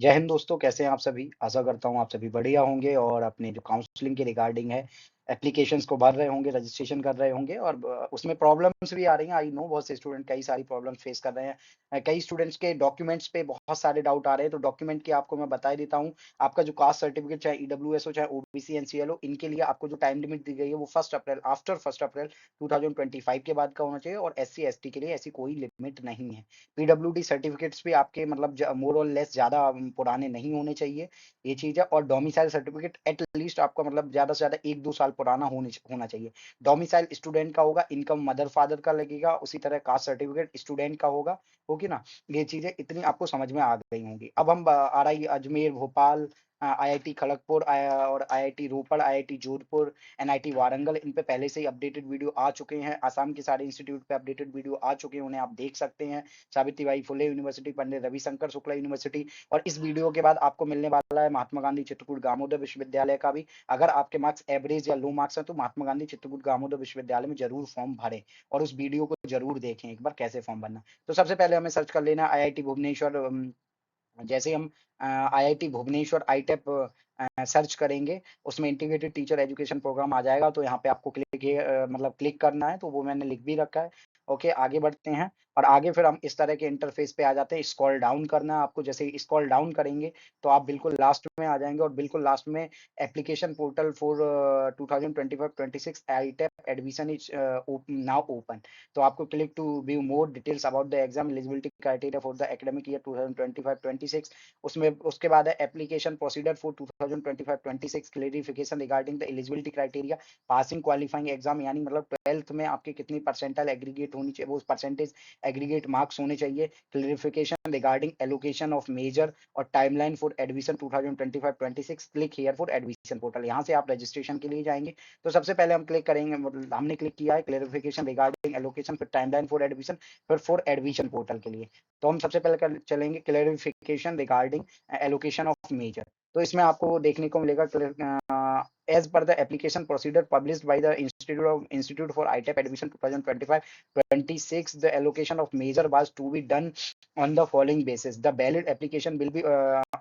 जय हिंद दोस्तों, कैसे हैं आप सभी? आशा करता हूँ आप सभी बढ़िया होंगे और अपने जो काउंसलिंग के रिगार्डिंग है, एप्लीकेशंस को भर रहे होंगे, रजिस्ट्रेशन कर रहे होंगे और उसमें प्रॉब्लम्स भी आ रही हैं। आई नो बहुत से स्टूडेंट कई सारी प्रॉब्लम्स फेस कर रहे हैं। कई स्टूडेंट्स के डॉक्यूमेंट्स पे बहुत सारे डाउट आ रहे हैं, तो डॉक्यूमेंट की आपको मैं बता ही देता हूँ। आपका जो कास्ट सर्टिफिकेट चाहे ईडब्ल्यूएस हो, चाहे ओबीसी, एनसीएल हो, इनके लिए आपको जो टाइम लिमिट दी गई है वो 1 अप्रैल आफ्टर 1 अप्रैल 2025 के बाद का होना चाहिए और एससी/एसटी के लिए ऐसी कोई लिमिट नहीं है। पीडब्ल्यूडी सर्टिफिकेट्स भी आपके मतलब मोर और लेस ज़्यादा पुराने नहीं होने चाहिए, ये चीज़ है। और डोमिसाइल सर्टिफिकेट एट लीस्ट आपका मतलब ज़्यादा से ज़्यादा 1-2 साल पुराना होना चाहिए। डोमिसाइल स्टूडेंट का होगा, इनकम मदर-फादर का लगेगा, उसी तरह कास्ट सर्टिफिकेट स्टूडेंट का होगी ना? ये चीज़ें इतनी आपको समझ में आ गई होंगी। अब हम आरआई अजमेर, भोपाल, आईआईटी खड़गपुर और आईआईटी रोपड़, आईआईटी जोधपुर, एनआईटी वारंगल, इन पे पहले से ही अपडेटेड वीडियो आ चुके हैं। आसाम के सारे इंस्टीट्यूट पे अपडेटेड वीडियो आ चुके हैं, उन्हें आप देख सकते हैं। सावित्रीबाई फुले यूनिवर्सिटी, पंडित रविशंकर शुक्ला यूनिवर्सिटी और इस वीडियो के बाद आपको मिलने वाला है महात्मा गांधी चित्रकूट ग्रामोदय विश्वविद्यालय का भी। अगर आपके मार्क्स एवरेज या लो मार्क्स हैं तो महात्मा गांधी चित्रकूट ग्रामोदय विश्वविद्यालय में जरूर फॉर्म भरें और उस वीडियो को जरूर देखें एक बार कैसे फॉर्म भरना। तो सबसे पहले हमें सर्च कर लेना आईआईटी भुवनेश्वर। जैसे हम आईआईटी भुवनेश्वर आईटेप सर्च करेंगे, उसमें इंटीग्रेटेड टीचर एजुकेशन प्रोग्राम आ जाएगा। तो यहाँ पे आपको मतलब क्लिक करना है, तो वो मैंने लिख भी रखा है। ओके, आगे बढ़ते हैं और आगे फिर हम इस तरह के इंटरफेस पे आ जाते हैं। स्क्रॉल डाउन करना है आपको। जैसे ही स्क्रॉल डाउन करेंगे तो आप बिल्कुल लास्ट में आ जाएंगे और बिल्कुल लास्ट में application portal for 2025-26 ITEP admission is now open. तो आपको click to view more details about the exam eligibility criteria for the academic year 2025-26। उसमें उसके बाद है application procedure for 2025-26 clarification regarding the eligibility criteria passing qualifying exam, यानी मतलब 12th में आपके कितनी परसेंटाइल एग्रीगेट होनी चाहिए, वो परसेंटेज एग्रीगेट मार्क्स होने चाहिए। Clarification regarding allocation of major और timeline for admission 2025-26। Click here for admission portal. यहाँ से आप रजिस्ट्रेशन के लिए जाएंगे। तो सबसे पहले हम क्लिक करेंगे, मतलब हमने क्लिक किया है क्लेरिफिकेशन रिगार्डिंग एलोकेशन, फिर टाइमलाइन फॉर एडमिशन, फिर फॉर एडमिशन पोर्टल के लिए। तो हम सबसे पहले चलेंगे clarification regarding allocation of major. तो इसमें आपको देखने को मिलेगा as per the application procedure published by the institute for ITEP admission 2025-26 the allocation of major was to be done on the following basis. The valid application will be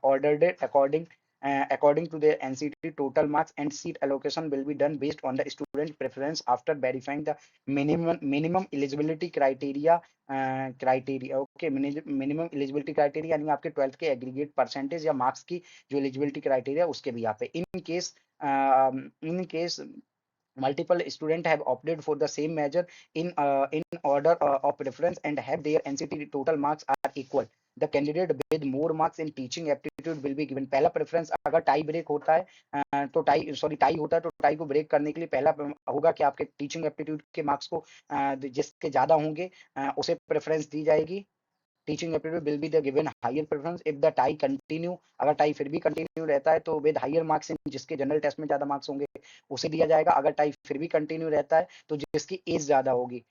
ordered according to the NCT total marks, and seat allocation will be done based on the student preference after verifying the minimum eligibility criteria. Okay, minimum eligibility criteria यानी आपके 12th के aggregate percentage या marks की जो eligibility criteria उसके भी यहाँ पे in case multiple students have opted for the same measure in order of preference and have their NCT total marks are equal. The candidate with more marks in teaching aptitude will be given. पहला preference अगर tie break होता है तो tie होता है तो tie को break करने के लिए पहला होगा कि आपके टीचिंग एप्टीट्यूड के मार्क्स को जिसके ज्यादा होंगे उसे प्रेफरेंस दी जाएगी। Teaching aptitude will be the given higher preference if the tie continue. अगर टाई फिर भी कंटिन्यू रहता है तो विद हायर मार्क्स जिसके जनरल टेस्ट में ज्यादा मार्क्स होंगे उसे दिया जाएगा। अगर टाई फिर भी कंटिन्यू रहता है तो जिसकी एज ज्यादा होगी,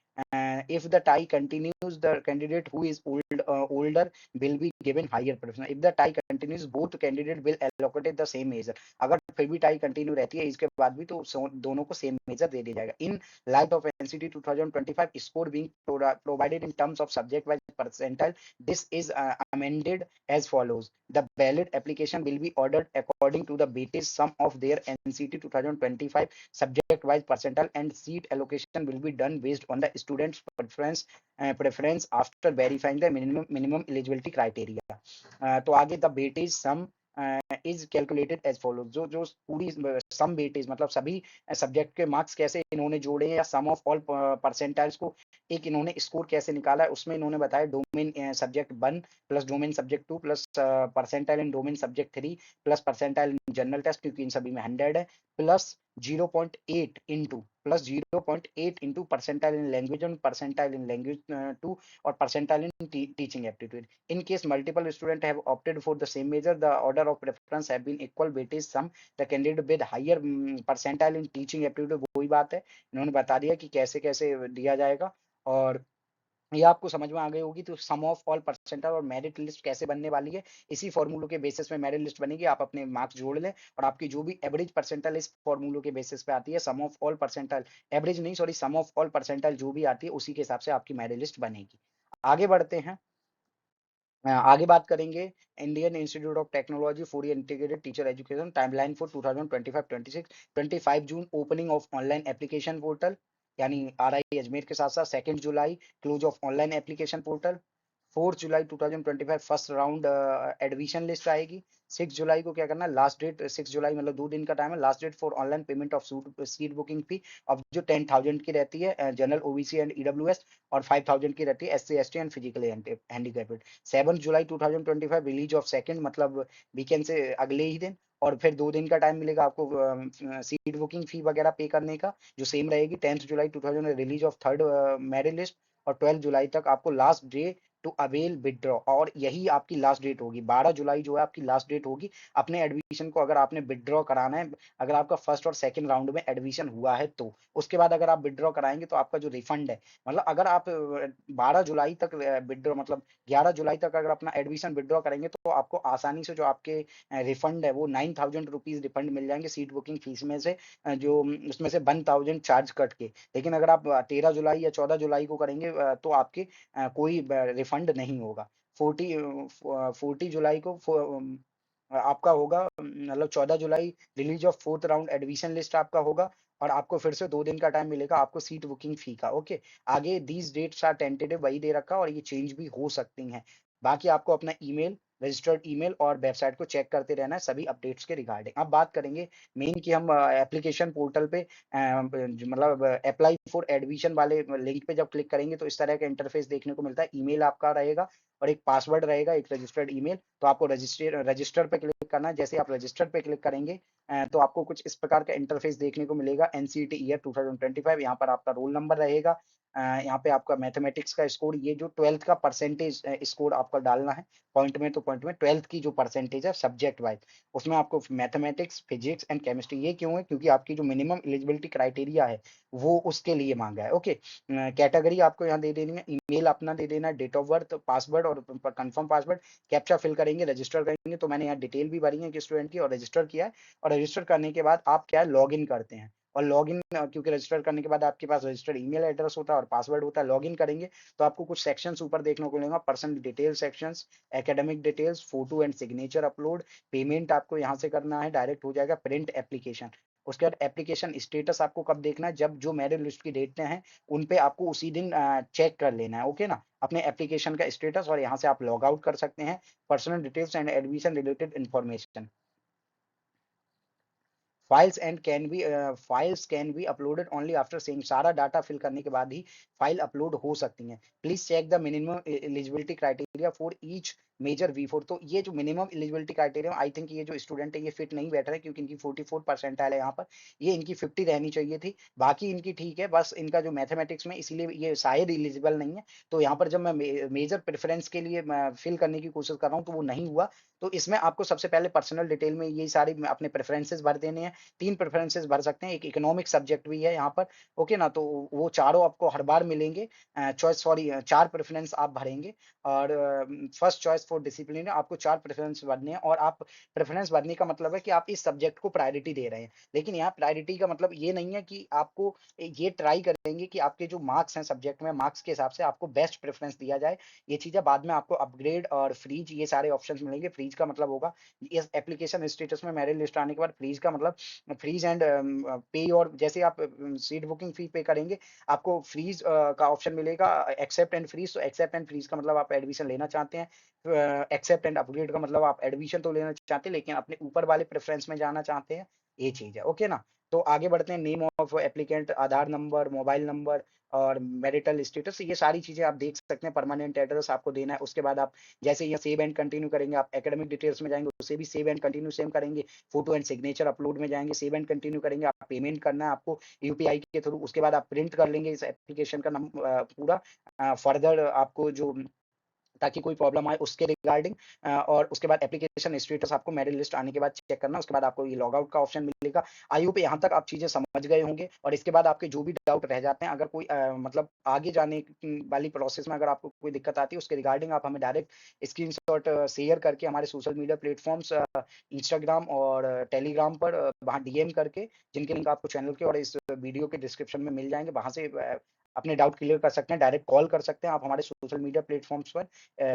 if the tie continues the candidate who is older will be given higher preference. If the tie continues both candidate will allocate the same measure. अगर फिर भी टाई कंटिन्यू रहती है इसके बाद भी तो दोनों को सेम मेजर दे दिया जाएगा। इन light of NCT 2025 score being provided in terms of subject wise percentile, this is amended as follows. The valid application will be ordered according to the weightage sum of their NCT 2025 subject wise percentile, and seat allocation will be done based on the student's preference after verifying the minimum eligibility criteria. तो आगे the weightage sum is calculated as follow. जो पूरी सम weightage मतलब सभी subject के marks कैसे इन्होंने जोड़े हैं या सम ऑफ ऑल परसेंटाइल्स को एक इन्होंने स्कोर कैसे निकाला है उसमें इन्होंने बताया domain subject 1 plus domain subject 2 plus percentile in domain subject 3 plus percentile in general test क्योंकि इन सभी में 100 है, plus 0.8 into percentile in language और परसेंटाइल इन लैंग्वेज 2 और percentile in teaching aptitude. In case multiple students have opted for the same major, the order of preference have been equal weightage sum. The candidate with higher percentile in teaching aptitude, वही बात है, इन्होंने बता दिया कि कैसे कैसे दिया जाएगा और ये आपको समझ में आ गई होगी। तो सम ऑफ ऑल परसेंटाइल और मेरिट लिस्ट कैसे बनने वाली है, इसी फॉर्मूलों के बेसिस में मेरिट लिस्ट बनेगी। आप अपने मार्क्स जोड़ लें और आपकी जो भी एवरेज परसेंटाइल इस फॉर्मूलों के बेसिस पे आती है, sum of all percentile, average नहीं sorry sum of all percentile जो भी आती है उसी के हिसाब से आपकी मेरिट लिस्ट बनेगी। आगे बढ़ते हैं। आगे बात करेंगे Indian institute of technology for integrated teacher education timeline for 2025-26 25 June opening of online application portal यानी आरआई अजमेर के साथ साथ 2 July close of online application portal 4 July 2025 first round admission list आएगी 6 जुलाई को क्या करना है लास्ट डेट 6 जुलाई मतलब 2 दिन का टाइम है last date for online payment of seat booking fee अब जो 10,000 की रहती है जनरल ओबीसी एंड ईडब्ल्यूएस और 5,000 की रहती है SC ST and physically handicapped 7 July 2025 release of second मतलब वीकेंड से अगले ही दिन और फिर 2 दिन का टाइम मिलेगा आपको सीट बुकिंग फी वगैरह पे करने का जो सेम रहेगी 10th जुलाई 2000 release of third merit list और 12 जुलाई तक आपको last day to avail withdraw और यही आपकी लास्ट डेट होगी 12 जुलाई जो है आपकी लास्ट डेट होगी अपने एडमिशन को अगर आपने विदड्रॉ कराना है अगर आपका फर्स्ट और सेकंड राउंड में एडमिशन हुआ है तो उसके बाद अगर आप विदड्रॉ कराएंगे तो आपका जो रिफंड है मतलब अगर आप 12 जुलाई तक विदड्रॉ मतलब 11 जुलाई तक अगर अपना एडमिशन विदड्रॉ करेंगे तो आपको आसानी से जो आपके रिफंड है वो 9,000 रुपीज रिफंड मिल जाएंगे सीट बुकिंग फीस में से जो उसमें से 1,000 चार्ज कट के लेकिन अगर आप 13 जुलाई या 14 जुलाई को करेंगे तो आपके कोई रिफंड नहीं होगा 40 जुलाई को आपका होगा मतलब 14 July release of fourth round admission list आपका होगा और आपको फिर से 2 दिन का टाइम मिलेगा आपको सीट बुकिंग फी का ओके आगे दीज डेट्स आर टेंटेटिव वही दे रखा और ये चेंज भी हो सकती हैं बाकी आपको अपना ईमेल रजिस्टर्ड ईमेल और वेबसाइट को चेक करते रहना है सभी अपडेट्स के रिगार्डिंग अब बात करेंगे मेन की हम एप्लीकेशन पोर्टल पे मतलब अप्लाई फॉर एडमिशन वाले लिंक पे जब क्लिक करेंगे तो इस तरह का इंटरफेस देखने को मिलता है ईमेल आपका रहेगा और एक पासवर्ड रहेगा एक रजिस्टर्ड ईमेल तो आपको रजिस्टर पे क्लिक करना है जैसे आप रजिस्टर पे क्लिक करेंगे तो आपको कुछ इस प्रकार का इंटरफेस देखने को मिलेगा एनसीटी ईयर 2025 यहाँ पर आपका रोल नंबर रहेगा यहाँ पे आपका मैथमेटिक्स का स्कोर ये जो 12th का परसेंटेज स्कोर आपका डालना है पॉइंट में तो पॉइंट में 12th की जो परसेंटेज है सब्जेक्ट वाइज उसमें आपको मैथमेटिक्स फिजिक्स एंड केमिस्ट्री ये क्यों है क्योंकि आपकी जो मिनिमम एलिजिबिलिटी क्राइटेरिया है वो उसके लिए मांगा है ओके कैटेगरी आपको यहाँ दे देनी है ईमेल अपना दे देना है डेट ऑफ बर्थ पासवर्ड और कंफर्म पासवर्ड कैप्चा फिल करेंगे रजिस्टर करेंगे तो मैंने यहाँ डिटेल भी भरी है कि स्टूडेंट की और रजिस्टर किया है और रजिस्टर करने के बाद आप क्या है लॉग इन करते हैं और लॉगिन क्योंकि रजिस्टर करने के बाद आपके पास रजिस्टर्ड ईमेल एड्रेस होता है और पासवर्ड होता है लॉगिन करेंगे तो आपको कुछ सेक्शंस ऊपर देखने को मिलेगा personal detail sections academic details photo and signature upload payment आपको यहाँ से करना है डायरेक्ट हो जाएगा प्रिंट एप्लीकेशन उसके बाद एप्लीकेशन स्टेटस आपको कब देखना है जब जो मेरिट लिस्ट की डेटें हैं उन पे आपको उसी दिन चेक कर लेना है ओके ना अपने एप्लीकेशन का स्टेटस और यहाँ से आप लॉग आउट कर सकते हैं personal details and admission related information files can be uploaded only after saying सारा डाटा फिल करने के बाद ही फाइल अपलोड हो सकती हैं please check the minimum eligibility criteria for each major V4 तो ये जो minimum eligibility criteria I think ये जो स्टूडेंट है ये फिट नहीं बैठ रहा है क्योंकि इनकी 44 परसेंटाइल है यहाँ पर ये इनकी 50 रहनी चाहिए थी बाकी इनकी ठीक है बस इनका जो मैथमेटिक्स में इसीलिए ये शायद इलिजिबल नहीं है तो यहाँ पर जब मैं मेजर प्रेफरेंस के लिए फिल करने की कोशिश कर रहा हूँ तो वो नहीं हुआ तो इसमें आपको सबसे पहले पर्सनल डिटेल में ये सारी अपने प्रेफरेंसेस भर देने हैं 3 प्रेफरेंसेस भर सकते हैं एक इकोनॉमिक सब्जेक्ट भी है यहाँ पर ओके ना तो वो चारों आपको हर बार मिलेंगे चॉइस सॉरी 4 प्रेफरेंस आप भरेंगे और फर्स्ट चॉइस फॉर डिसिप्लिन आपको 4 प्रेफरेंस भरने हैं और आप प्रेफरेंस भरने का मतलब है कि आप इस सब्जेक्ट को प्रायोरिटी दे रहे हैं लेकिन यहाँ प्रायोरिटी का मतलब ये नहीं है कि आपको ये ट्राई करेंगे कि आपके जो मार्क्स हैं सब्जेक्ट में मार्क्स के हिसाब से आपको बेस्ट प्रेफरेंस दिया जाए ये चीजें बाद में आपको अपग्रेड और फ्रीज ये सारे ऑप्शन मिलेंगे फ्रीज का मतलब होगा इस एप्लीकेशन स्टेटस में मेरिट लिस्ट आने के बाद फ्रीज का मतलब फ्रीज एंड पे और जैसे आप सीट बुकिंग फी पे करेंगे आपको फ्रीज का ऑप्शन मिलेगा एक्सेप्ट एंड फ्रीज तो एक्सेप्ट एंड फ्रीज का मतलब आप एडमिशन लेना चाहते हैं एक्सेप्ट एंड अपग्रेड का मतलब आप एडमिशन तो लेना चाहते हैं लेकिन अपने ऊपर वाले प्रेफरेंस में जाना चाहते हैं ये चीज है ओके ना तो आगे बढ़ते हैं name of applicant Aadhaar number mobile number और मैरिटल स्टेटस ये सारी चीजें आप देख सकते हैं परमानेंट एड्रेस आपको देना है उसके बाद आप जैसे यहाँ सेव एंड कंटिन्यू करेंगे आप एकेडमिक डिटेल्स में जाएंगे उसे भी सेव एंड कंटिन्यू सेम करेंगे फोटो एंड सिग्नेचर अपलोड में जाएंगे सेव एंड कंटिन्यू करेंगे आप पेमेंट करना है आपको यूपीआई के थ्रू उसके बाद आप प्रिंट कर लेंगे इस एप्लीकेशन का पूरा फर्दर आपको जो ताकि कोई प्रॉब्लम आए उसके रिगार्डिंग और उसके बाद एप्लीकेशन स्टेटस आपको मेरिट लिस्ट आने के बाद चेक करना उसके बाद आपको ये लॉग आउट का ऑप्शन मिलेगा आई होप यहाँ तक आप चीजें समझ गए होंगे और इसके बाद आपके जो भी डाउट रह जाते हैं अगर कोई मतलब आगे जाने वाली प्रोसेस में अगर आपको कोई दिक्कत आती है उसके रिगार्डिंग आप हमें डायरेक्ट स्क्रीनशॉट शेयर करके हमारे सोशल मीडिया प्लेटफॉर्म्स इंस्टाग्राम और टेलीग्राम पर वहाँ डीएम करके जिनके लिंक आपको चैनल के और इस वीडियो के डिस्क्रिप्शन में मिल जाएंगे वहां से अपने डाउट क्लियर कर सकते हैं, डायरेक्ट कॉल कर सकते हैं आप हमारे सोशल मीडिया प्लेटफ़ॉर्म्स पर।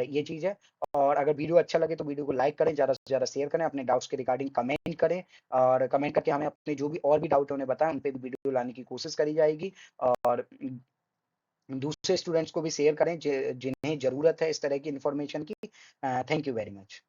ये चीज़ है। और अगर वीडियो अच्छा लगे तो वीडियो को लाइक करें, ज़्यादा से ज़्यादा शेयर करें, अपने डाउट्स के रिगार्डिंग कमेंट करें और कमेंट करके हमें अपने जो भी और भी डाउट है उन्हें बताएँ, उन पे भी वीडियो लाने की कोशिश करी जाएगी। और दूसरे स्टूडेंट्स को भी शेयर करें जिन्हें ज़रूरत है इस तरह की इन्फॉर्मेशन की। Thank you very much.